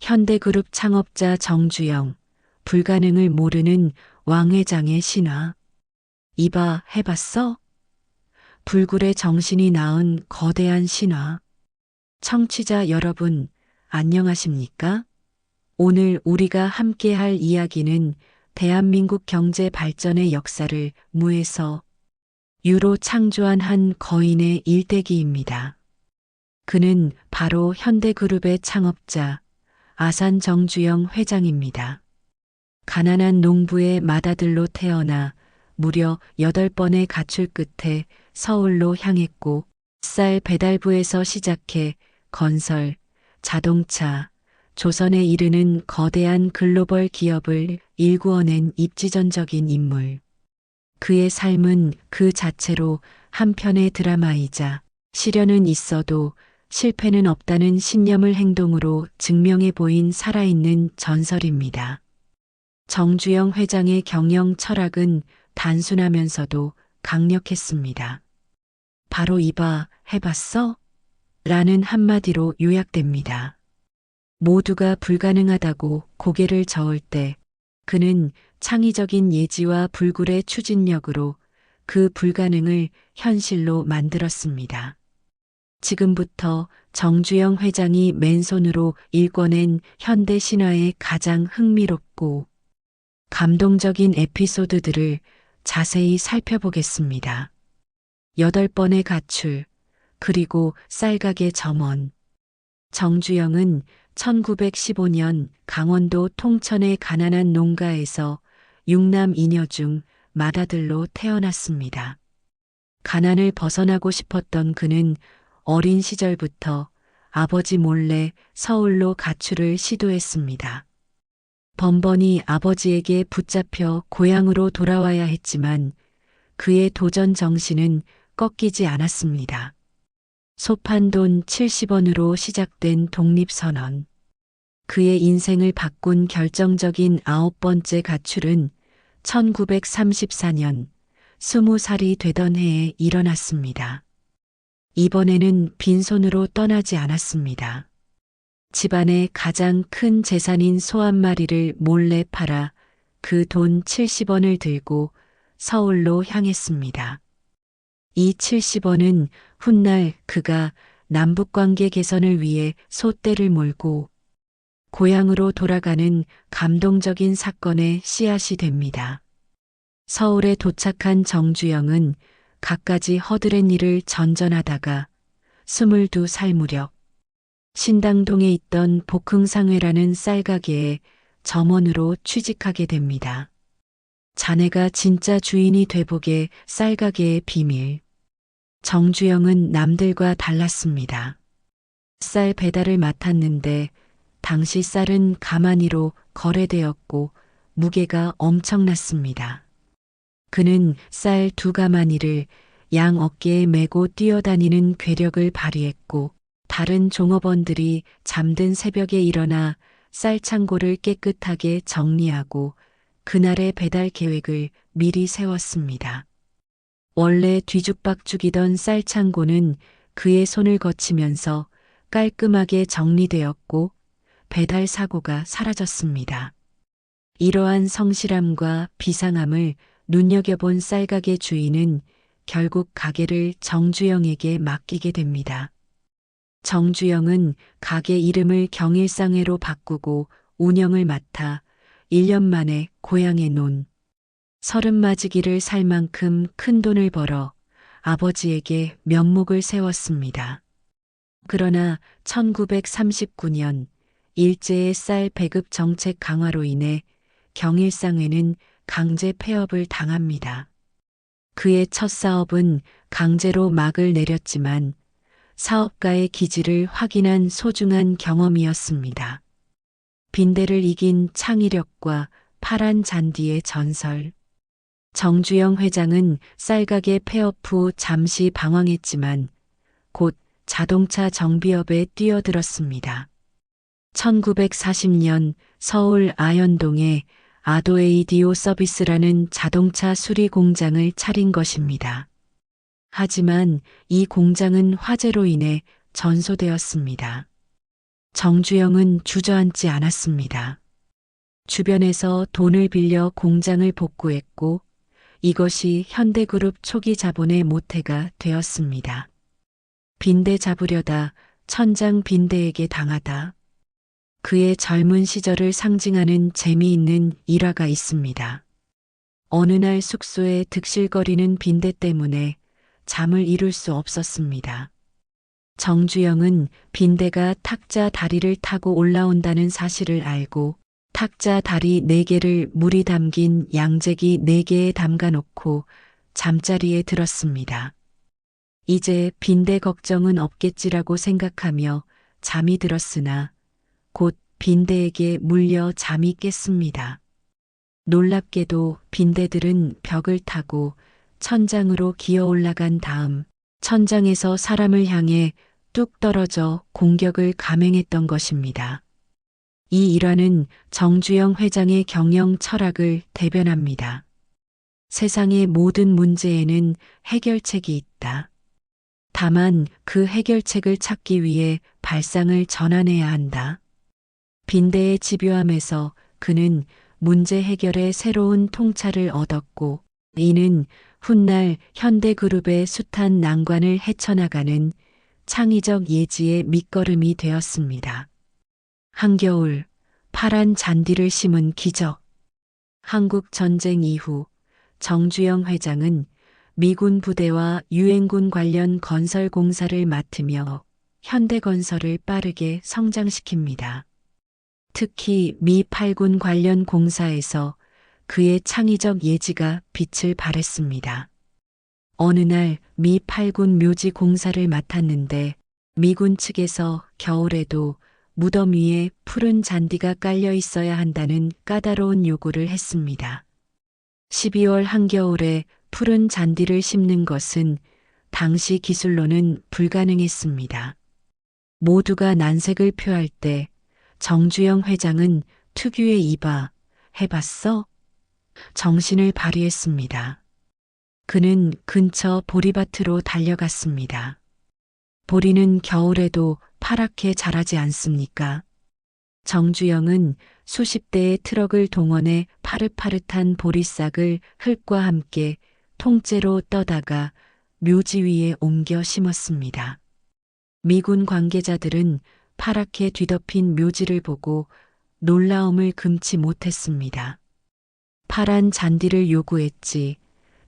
현대그룹 창업자 정주영, 불가능을 모르는 왕 회장의 신화. 이봐, 해봤어? 불굴의 정신이 낳은 거대한 신화. 청취자 여러분, 안녕하십니까? 오늘 우리가 함께 할 이야기는 대한민국 경제 발전의 역사를 무에서 유로 창조한 한 거인의 일대기입니다. 그는 바로 현대그룹의 창업자 아산 정주영 회장입니다. 가난한 농부의 맏아들로 태어나 무려 8번의 가출 끝에 서울로 향했고 쌀 배달부에서 시작해 건설, 자동차, 조선에 이르는 거대한 글로벌 기업을 일구어낸 입지전적인 인물. 그의 삶은 그 자체로 한편의 드라마이자 시련은 있어도 실패는 없다는 신념을 행동으로 증명해 보인 살아있는 전설입니다. 정주영 회장의 경영 철학은 단순하면서도 강력했습니다. 바로 이봐, 해봤어? 라는 한마디로 요약됩니다. 모두가 불가능하다고 고개를 저을 때 그는 창의적인 예지와 불굴의 추진력으로 그 불가능을 현실로 만들었습니다. 지금부터 정주영 회장이 맨손으로 일궈낸 현대 신화의 가장 흥미롭고 감동적인 에피소드들을 자세히 살펴보겠습니다. 8번의 가출, 그리고 쌀가게 점원. 정주영은 1915년 강원도 통천의 가난한 농가에서 6남 2녀 중 맏아들로 태어났습니다. 가난을 벗어나고 싶었던 그는 어린 시절부터 아버지 몰래 서울로 가출을 시도했습니다. 번번이 아버지에게 붙잡혀 고향으로 돌아와야 했지만 그의 도전 정신은 꺾이지 않았습니다. 소판 돈 70원으로 시작된 독립선언. 그의 인생을 바꾼 결정적인 9번째 가출은 1934년 20살이 되던 해에 일어났습니다. 이번에는 빈손으로 떠나지 않았습니다. 집안의 가장 큰 재산인 소 한 마리를 몰래 팔아 그 돈 70원을 들고 서울로 향했습니다. 이 70원은 훗날 그가 남북관계 개선을 위해 소떼를 몰고 고향으로 돌아가는 감동적인 사건의 씨앗이 됩니다. 서울에 도착한 정주영은 갖가지 허드렛 일을 전전하다가 22살 무렵 신당동에 있던 복흥상회라는 쌀가게에 점원으로 취직하게 됩니다. 자네가 진짜 주인이 돼보게 쌀가게의 비밀. 정주영은 남들과 달랐습니다. 쌀 배달을 맡았는데 당시 쌀은 가마니로 거래되었고 무게가 엄청났습니다. 그는 쌀 2가마니를 양 어깨에 메고 뛰어다니는 괴력을 발휘했고 다른 종업원들이 잠든 새벽에 일어나 쌀 창고를 깨끗하게 정리하고 그날의 배달 계획을 미리 세웠습니다. 원래 뒤죽박죽이던 쌀 창고는 그의 손을 거치면서 깔끔하게 정리되었고 배달 사고가 사라졌습니다. 이러한 성실함과 비상함을 눈여겨본 쌀가게 주인은 결국 가게를 정주영에게 맡기게 됩니다. 정주영은 가게 이름을 경일상회로 바꾸고 운영을 맡아 1년 만에 고향의 논, 30맞이기를 살 만큼 큰 돈을 벌어 아버지에게 면목을 세웠습니다. 그러나 1939년 일제의 쌀 배급 정책 강화로 인해 경일상회는 강제 폐업을 당합니다. 그의 첫 사업은 강제로 막을 내렸지만 사업가의 기질을 확인한 소중한 경험이었습니다. 빈대를 이긴 창의력과 파란 잔디의 전설. 정주영 회장은 쌀가게 폐업 후 잠시 방황했지만 곧 자동차 정비업에 뛰어들었습니다. 1940년 서울 아현동에 아도에이디오 서비스라는 자동차 수리 공장을 차린 것입니다. 하지만 이 공장은 화재로 인해 전소되었습니다. 정주영은 주저앉지 않았습니다. 주변에서 돈을 빌려 공장을 복구했고 이것이 현대그룹 초기 자본의 모태가 되었습니다. 빈대 잡으려다 천장 빈대에게 당하다. 그의 젊은 시절을 상징하는 재미있는 일화가 있습니다. 어느 날 숙소에 득실거리는 빈대 때문에 잠을 이룰 수 없었습니다. 정주영은 빈대가 탁자 다리를 타고 올라온다는 사실을 알고 탁자 다리 4개를 물이 담긴 양재기 4개에 담가놓고 잠자리에 들었습니다. 이제 빈대 걱정은 없겠지라고 생각하며 잠이 들었으나 곧 빈대에게 물려 잠이 깼습니다. 놀랍게도 빈대들은 벽을 타고 천장으로 기어 올라간 다음 천장에서 사람을 향해 뚝 떨어져 공격을 감행했던 것입니다. 이 일화는 정주영 회장의 경영 철학을 대변합니다. 세상의 모든 문제에는 해결책이 있다. 다만 그 해결책을 찾기 위해 발상을 전환해야 한다. 빈대의 집요함에서 그는 문제 해결의 새로운 통찰을 얻었고 이는 훗날 현대그룹의 숱한 난관을 헤쳐나가는 창의적 예지의 밑거름이 되었습니다. 한겨울 파란 잔디를 심은 기적. 한국 전쟁 이후 정주영 회장은 미군 부대와 유엔군 관련 건설 공사를 맡으며 현대건설을 빠르게 성장시킵니다. 특히 미 8군 관련 공사에서 그의 창의적 예지가 빛을 발했습니다. 어느 날 미 8군 묘지 공사를 맡았는데 미군 측에서 겨울에도 무덤 위에 푸른 잔디가 깔려 있어야 한다는 까다로운 요구를 했습니다. 12월 한겨울에 푸른 잔디를 심는 것은 당시 기술로는 불가능했습니다. 모두가 난색을 표할 때 정주영 회장은 특유의 이봐, 해봤어? 정신을 발휘했습니다. 그는 근처 보리밭으로 달려갔습니다. 보리는 겨울에도 파랗게 자라지 않습니까? 정주영은 수십 대의 트럭을 동원해 파릇파릇한 보리싹을 흙과 함께 통째로 떠다가 묘지 위에 옮겨 심었습니다. 미군 관계자들은 파랗게 뒤덮인 묘지를 보고 놀라움을 금치 못했습니다. 파란 잔디를 요구했지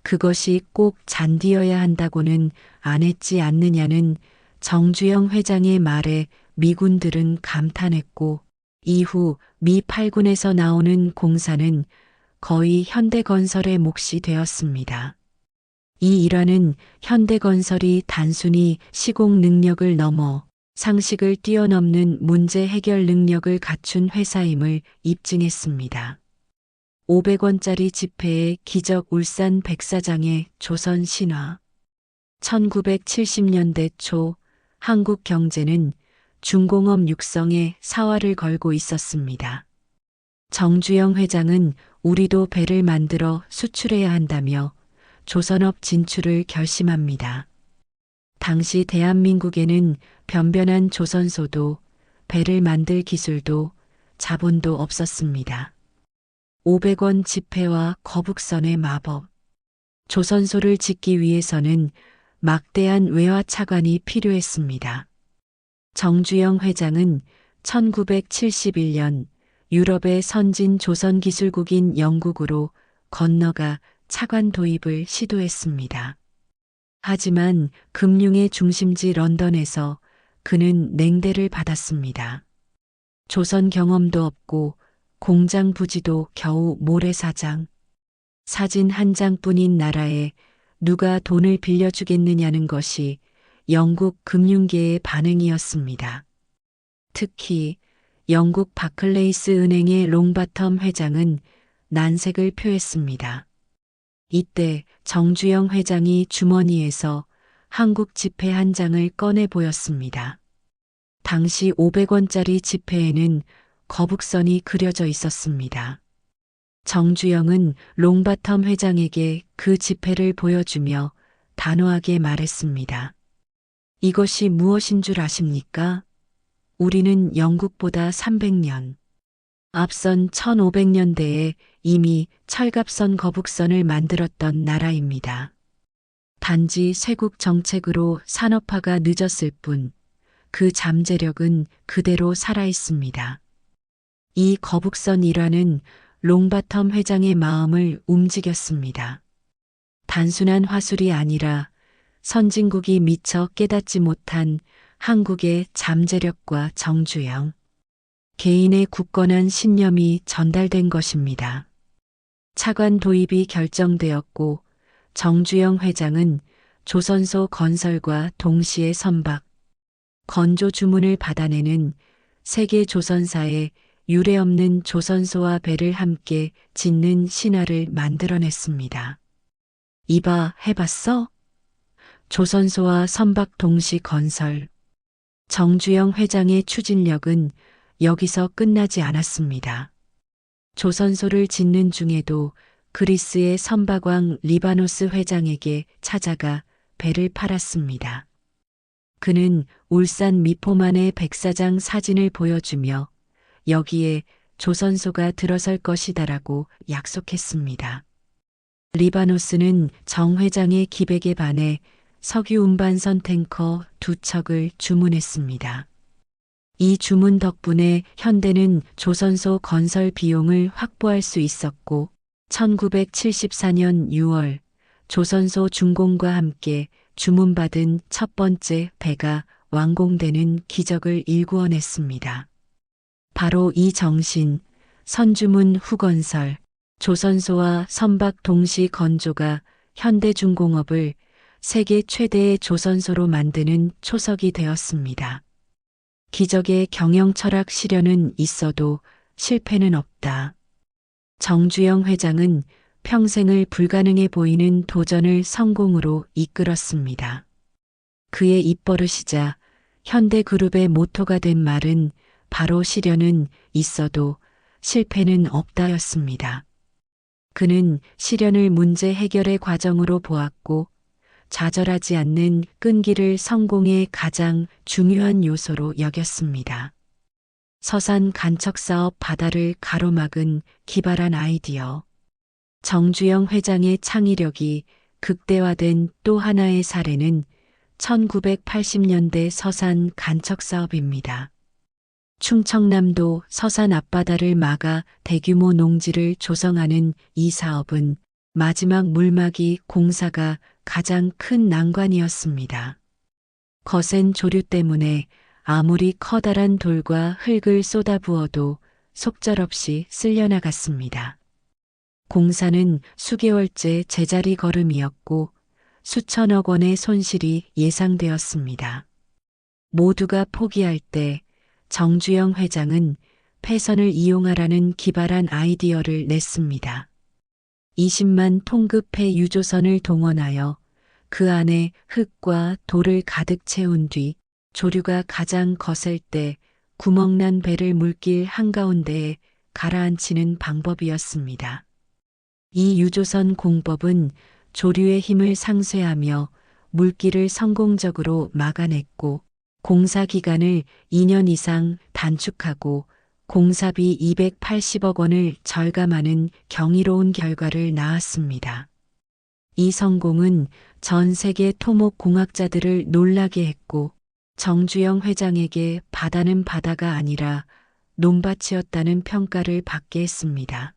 그것이 꼭 잔디여야 한다고는 안 했지 않느냐는 정주영 회장의 말에 미군들은 감탄했고 이후 미 8군에서 나오는 공사는 거의 현대건설의 몫이 되었습니다. 이 일화는 현대건설이 단순히 시공 능력을 넘어 상식을 뛰어넘는 문제 해결 능력을 갖춘 회사임을 입증했습니다. 500원짜리 지폐의 기적 울산 백사장의 조선 신화. 1970년대 초 한국 경제는 중공업 육성에 사활을 걸고 있었습니다. 정주영 회장은 우리도 배를 만들어 수출해야 한다며 조선업 진출을 결심합니다. 당시 대한민국에는 변변한 조선소도 배를 만들 기술도 자본도 없었습니다. 500원 지폐와 거북선의 마법. 조선소를 짓기 위해서는 막대한 외화 차관이 필요했습니다. 정주영 회장은 1971년 유럽의 선진 조선기술국인 영국으로 건너가 차관 도입을 시도했습니다. 하지만 금융의 중심지 런던에서 그는 냉대를 받았습니다. 조선 경험도 없고 공장 부지도 겨우 모래사장. 사진 한 장뿐인 나라에 누가 돈을 빌려주겠느냐는 것이 영국 금융계의 반응이었습니다. 특히 영국 바클레이스 은행의 롱바텀 회장은 난색을 표했습니다. 이때 정주영 회장이 주머니에서 한국 지폐 한 장을 꺼내 보였습니다. 당시 500원짜리 지폐에는 거북선이 그려져 있었습니다. 정주영은 롱바텀 회장에게 그 지폐를 보여주며 단호하게 말했습니다. 이것이 무엇인 줄 아십니까? 우리는 영국보다 300년 앞선 1500년대에 이미 철갑선 거북선을 만들었던 나라입니다. 단지 쇄국 정책으로 산업화가 늦었을 뿐 그 잠재력은 그대로 살아있습니다. 이 거북선 일화는 롱바텀 회장의 마음을 움직였습니다. 단순한 화술이 아니라 선진국이 미처 깨닫지 못한 한국의 잠재력과 정주영, 개인의 굳건한 신념이 전달된 것입니다. 차관 도입이 결정되었고 정주영 회장은 조선소 건설과 동시에 선박, 건조 주문을 받아내는 세계 조선사에 유례없는 조선소와 배를 함께 짓는 신화를 만들어냈습니다. 이봐, 해봤어? 조선소와 선박 동시 건설. 정주영 회장의 추진력은 여기서 끝나지 않았습니다. 조선소를 짓는 중에도 그리스의 선박왕 리바노스 회장에게 찾아가 배를 팔았습니다. 그는 울산 미포만의 백사장 사진을 보여주며 여기에 조선소가 들어설 것이다라고 약속했습니다. 리바노스는 정 회장의 기백에 반해 석유 운반선 탱커 2척을 주문했습니다. 이 주문 덕분에 현대는 조선소 건설 비용을 확보할 수 있었고 1974년 6월 조선소 준공과 함께 주문받은 첫 번째 배가 완공되는 기적을 일구어냈습니다. 바로 이 정신, 선주문 후건설, 조선소와 선박 동시 건조가 현대중공업을 세계 최대의 조선소로 만드는 초석이 되었습니다. 기적의 경영 철학 실현은 있어도 실패는 없다. 정주영 회장은 평생을 불가능해 보이는 도전을 성공으로 이끌었습니다. 그의 입버릇이자 현대그룹의 모토가 된 말은 바로 실현은 있어도 실패는 없다였습니다. 그는 실현을 문제 해결의 과정으로 보았고 좌절하지 않는 끈기를 성공의 가장 중요한 요소로 여겼습니다. 서산 간척사업 바다를 가로막은 기발한 아이디어. 정주영 회장의 창의력이 극대화된 또 하나의 사례는 1980년대 서산 간척사업입니다. 충청남도 서산 앞바다를 막아 대규모 농지를 조성하는 이 사업은 마지막 물막이 공사가 가장 큰 난관이었습니다. 거센 조류 때문에 아무리 커다란 돌과 흙을 쏟아부어도 속절없이 쓸려나갔습니다. 공사는 수개월째 제자리 걸음이었고 수천억 원의 손실이 예상되었습니다. 모두가 포기할 때 정주영 회장은 폐선을 이용하라는 기발한 아이디어를 냈습니다. 20만 톤급 폐 유조선을 동원하여 그 안에 흙과 돌을 가득 채운 뒤 조류가 가장 거셀 때 구멍난 배를 물길 한가운데에 가라앉히는 방법이었습니다. 이 유조선 공법은 조류의 힘을 상쇄하며 물길을 성공적으로 막아냈고 공사 기간을 2년 이상 단축하고 공사비 280억 원을 절감하는 경이로운 결과를 낳았습니다. 이 성공은 전 세계 토목공학자들을 놀라게 했고 정주영 회장에게 바다는 바다가 아니라 논밭이었다는 평가를 받게 했습니다.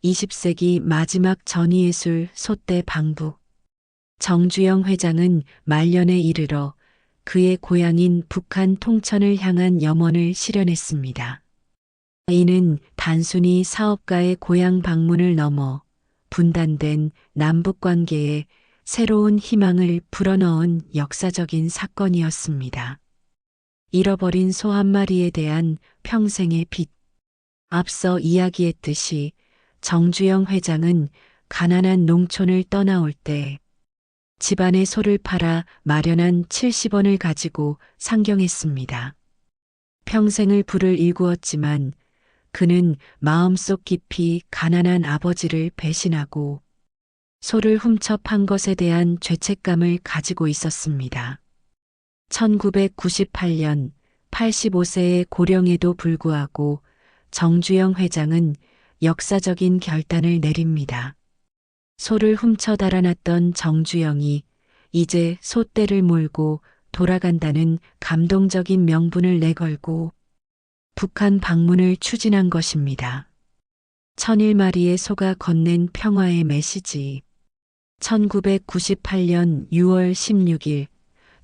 20세기 마지막 전위예술 소대 방북. 정주영 회장은 말년에 이르러 그의 고향인 북한 통천을 향한 염원을 실현했습니다. 이는 단순히 사업가의 고향 방문을 넘어 분단된 남북 관계에 새로운 희망을 불어넣은 역사적인 사건이었습니다. 잃어버린 소 한 마리에 대한 평생의 빚. 앞서 이야기했듯이 정주영 회장은 가난한 농촌을 떠나올 때 집안의 소를 팔아 마련한 70원을 가지고 상경했습니다. 평생을 불을 일구었지만 그는 마음속 깊이 가난한 아버지를 배신하고 소를 훔쳐 판 것에 대한 죄책감을 가지고 있었습니다. 1998년 85세의 고령에도 불구하고 정주영 회장은 역사적인 결단을 내립니다. 소를 훔쳐 달아났던 정주영이 이제 소떼를 몰고 돌아간다는 감동적인 명분을 내걸고 북한 방문을 추진한 것입니다. 1001마리의 소가 건넨 평화의 메시지. 1998년 6월 16일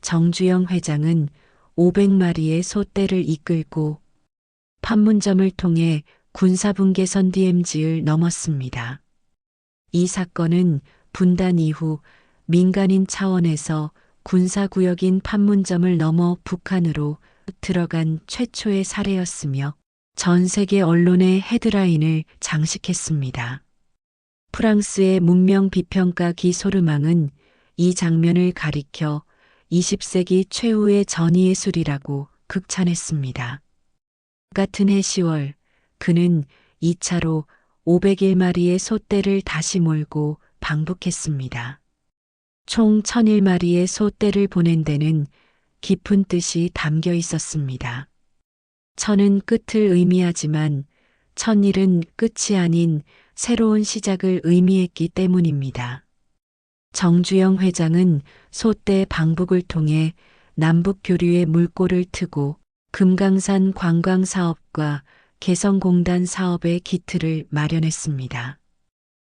정주영 회장은 500마리의 소떼를 이끌고 판문점을 통해 군사분계선 DMZ를 넘었습니다. 이 사건은 분단 이후 민간인 차원에서 군사구역인 판문점을 넘어 북한으로 들어간 최초의 사례였으며 전 세계 언론의 헤드라인을 장식했습니다. 프랑스의 문명 비평가 기 소르망은 이 장면을 가리켜 20세기 최후의 전위예술이라고 극찬했습니다. 같은 해 10월 그는 2차로 501마리의 소떼를 다시 몰고 방북했습니다. 총 1001마리의 소떼를 보낸 데는 깊은 뜻이 담겨 있었습니다. 천은 끝을 의미하지만 1001은 끝이 아닌 새로운 시작을 의미했기 때문입니다. 정주영 회장은 소떼 방북을 통해 남북 교류의 물꼬를 트고 금강산 관광 사업과 개성공단 사업의 기틀을 마련했습니다.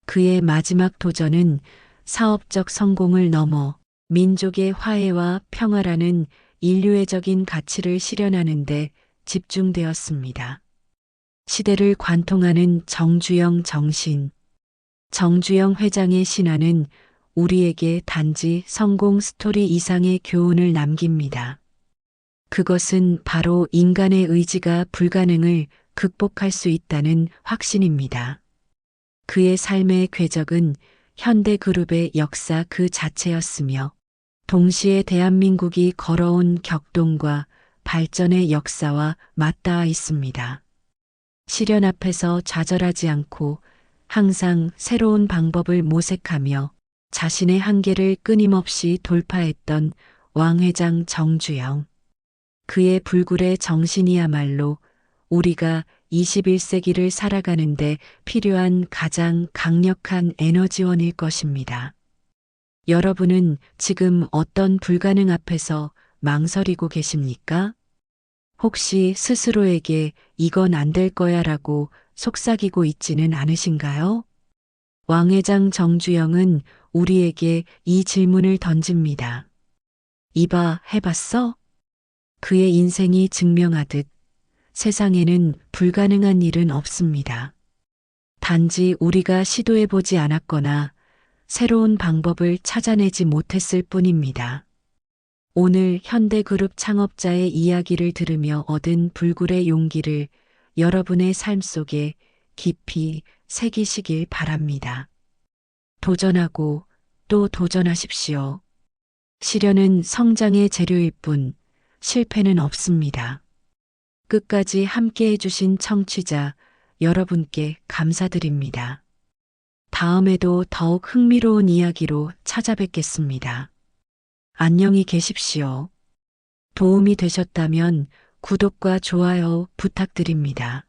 그의 마지막 도전은 사업적 성공을 넘어 민족의 화해와 평화라는 인류애적인 가치를 실현하는 데 집중되었습니다. 시대를 관통하는 정주영 정신. 정주영 회장의 신화는 우리에게 단지 성공 스토리 이상의 교훈을 남깁니다. 그것은 바로 인간의 의지가 불가능을 극복할 수 있다는 확신입니다. 그의 삶의 궤적은 현대그룹의 역사 그 자체였으며 동시에 대한민국이 걸어온 격동과 발전의 역사와 맞닿아 있습니다. 시련 앞에서 좌절하지 않고 항상 새로운 방법을 모색하며 자신의 한계를 끊임없이 돌파했던 왕 회장 정주영. 그의 불굴의 정신이야말로 우리가 21세기를 살아가는데 필요한 가장 강력한 에너지원일 것입니다. 여러분은 지금 어떤 불가능 앞에서 망설이고 계십니까? 혹시 스스로에게 이건 안 될 거야 라고 속삭이고 있지는 않으신가요? 왕 회장 정주영은 우리에게 이 질문을 던집니다. 이봐, 해봤어? 그의 인생이 증명하듯 세상에는 불가능한 일은 없습니다. 단지 우리가 시도해보지 않았거나 새로운 방법을 찾아내지 못했을 뿐입니다. 오늘 현대그룹 창업자의 이야기를 들으며 얻은 불굴의 용기를 여러분의 삶 속에 깊이 새기시길 바랍니다. 도전하고 또 도전하십시오. 시련은 성장의 재료일 뿐 실패는 없습니다. 끝까지 함께 해주신 청취자 여러분께 감사드립니다. 다음에도 더욱 흥미로운 이야기로 찾아뵙겠습니다. 안녕히 계십시오. 도움이 되셨다면 구독과 좋아요 부탁드립니다.